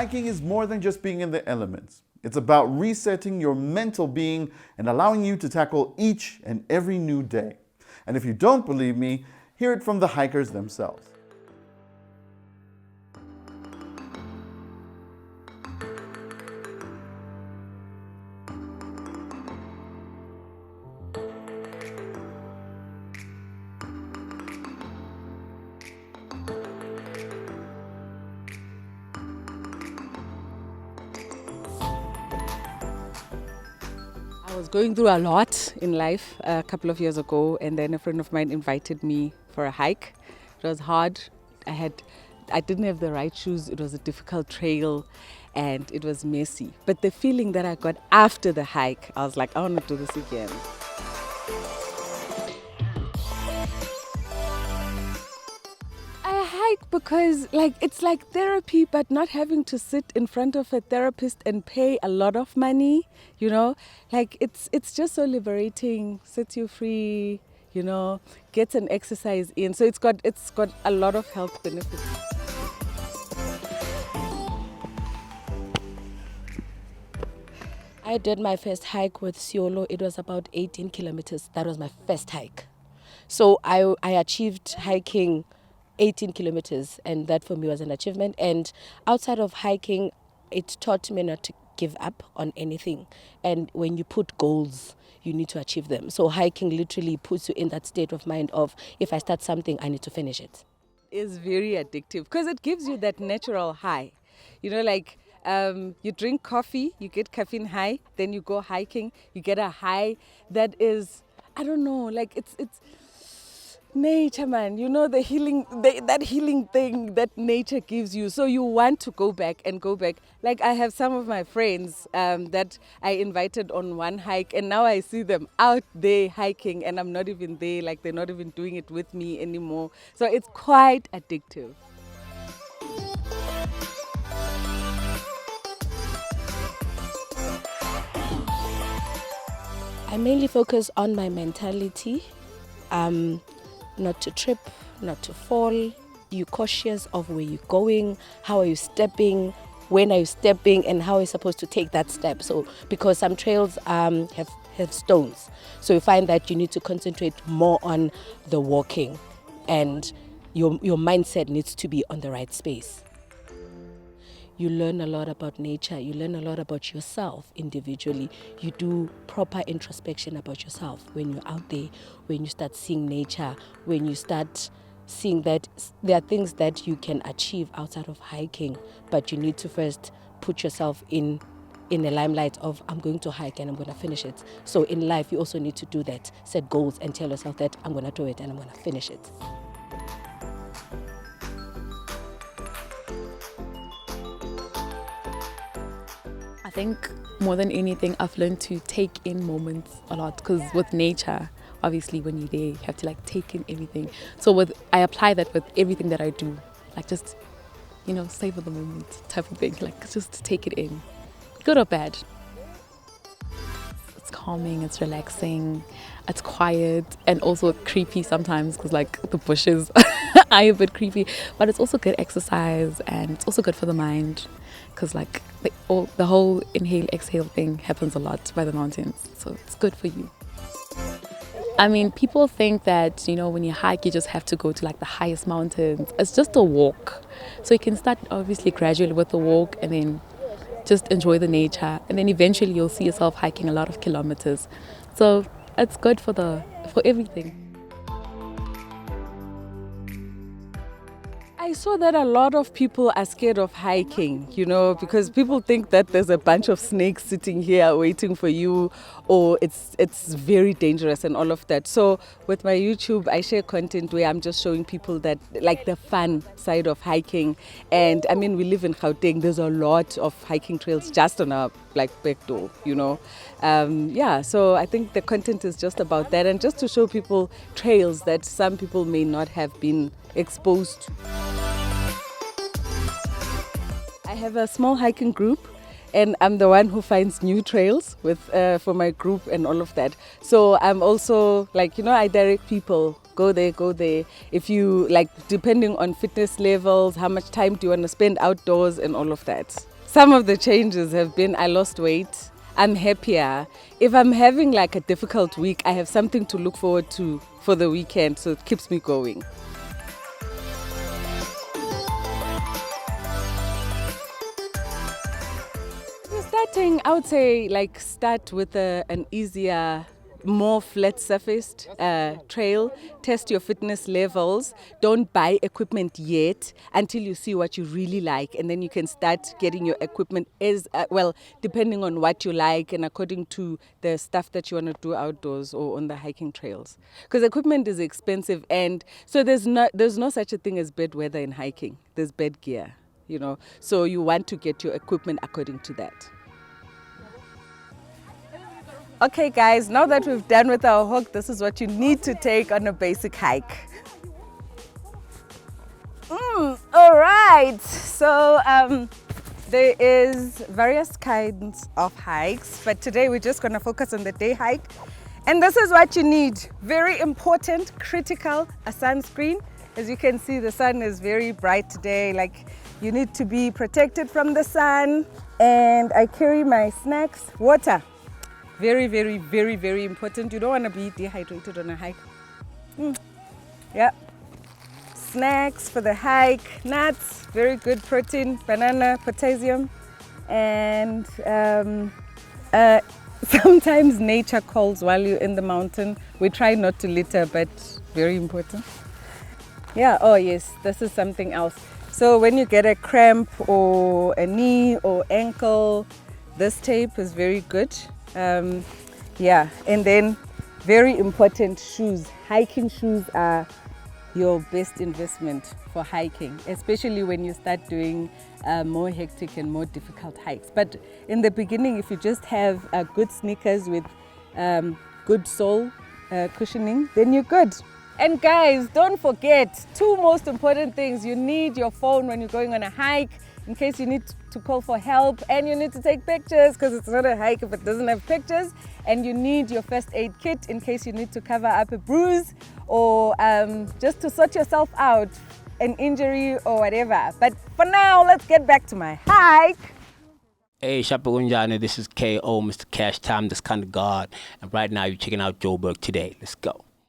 Hiking is more than just being in the elements. It's about resetting your mental being and allowing you to tackle each and every new day. And if you don't believe me, hear it from the hikers themselves. I was going through a lot in life a couple of years ago, and then a friend of mine invited me for a hike. It was hard. I didn't have the right shoes. It was a difficult trail and it was messy. But the feeling that I got after the hike, I was like, I want to do this again. I hike because it's like therapy, but not having to sit in front of a therapist and pay a lot of money, it's just so liberating, sets you free, gets an exercise in. So it's got a lot of health benefits. I did my first hike with Siolo. It was about 18 kilometers. That was my first hike. So I achieved hiking 18 kilometers, and that for me was an achievement. And outside of hiking, it taught me not to give up on anything. And when you put goals, you need to achieve them. So hiking literally puts you in that state of mind of, if I start something, I need to finish it. It's very addictive because it gives you that natural high. You drink coffee, you get caffeine high, then you go hiking, you get a high that is, I don't know, it's nature, man. The healing, that healing thing that nature gives you. So you want to go back and go back. Like I have some of my friends that I invited on one hike, and now I see them out there hiking and I'm not even there. Like they're not even doing it with me anymore. So it's quite addictive. I mainly focus on my mentality. Not to trip, not to fall. You're cautious of where you're going, how are you stepping, when are you stepping, and how are you supposed to take that step. So because some trails have stones, so you find that you need to concentrate more on the walking, and your mindset needs to be on the right space. You learn a lot about nature, you learn a lot about yourself individually. You do proper introspection about yourself when you're out there, when you start seeing nature, when you start seeing that there are things that you can achieve outside of hiking, but you need to first put yourself in a limelight of, I'm going to hike and I'm going to finish it. So in life, you also need to do that, set goals and tell yourself that I'm going to do it and I'm going to finish it. I think more than anything, I've learned to take in moments a lot, because with nature, obviously when you're there, you have to take in everything. So I apply that with everything that I do, just, savor the moment type of thing, just take it in, good or bad. It's calming, it's relaxing, it's quiet, and also creepy sometimes, because the bushes are a bit creepy, but it's also good exercise and it's also good for the mind, because the whole inhale exhale thing happens a lot by the mountains, so it's good for you. I mean, people think that when you hike you just have to go to the highest mountains. It's just a walk, so you can start obviously gradually with the walk and then just enjoy the nature, and then eventually you'll see yourself hiking a lot of kilometers. So it's good for everything. I saw that a lot of people are scared of hiking, because people think that there's a bunch of snakes sitting here waiting for you, or it's very dangerous and all of that. So with my YouTube, I share content where I'm just showing people that the fun side of hiking. And I mean, we live in Gauteng. There's a lot of hiking trails just on our back door, So I think the content is just about that, and just to show people trails that some people may not have been exposed to. I have a small hiking group, and I'm the one who finds new trails for my group and all of that. So I'm also I direct people, go there. If you depending on fitness levels, how much time do you want to spend outdoors and all of that. some of the changes have been I lost weight, I'm happier. If I'm having like a difficult week, I have something to look forward to for the weekend, so it keeps me going. Starting, I would say, like, start with an easier, more flat-surfaced trail. Test your fitness levels. Don't buy equipment yet until you see what you really like, and then you can start getting your equipment as well, depending on what you like and according to the stuff that you want to do outdoors or on the hiking trails. Because equipment is expensive, and so there's no such a thing as bad weather in hiking. There's bad gear, you know. So you want to get your equipment according to that. Okay guys, now that we've done with our hook, this is what you need to take on a basic hike. All right, so there is various kinds of hikes, but today we're just gonna focus on the day hike. And this is what you need. Very important, critical, a sunscreen. As you can see, the sun is very bright today. Like, you need to be protected from the sun. And I carry my snacks, water. Very, very, very, very important. You don't want to be dehydrated on a hike. Yeah. Snacks for the hike, nuts, very good protein, banana, potassium. And sometimes nature calls while you're in the mountain. We try not to litter, but very important. Yeah, oh yes, this is something else. So when you get a cramp or a knee or ankle, this tape is very good. Yeah, and then very important, shoes. Hiking shoes are your best investment for hiking, especially when you start doing more hectic and more difficult hikes. But in the beginning, if you just have good sneakers with good sole cushioning, then you're good. And guys, don't forget, two most important things. You need your phone when you're going on a hike, in case you need to call for help, and you need to take pictures because it's not a hike if it doesn't have pictures. And you need your first aid kit in case you need to cover up a bruise or just to sort yourself out, an injury or whatever. But for now, let's get back to my hike. Hey, Shapagunjani, this is KO, Mr. Cash Time, this kind of God. And right now you're checking out Joburg today. Let's go.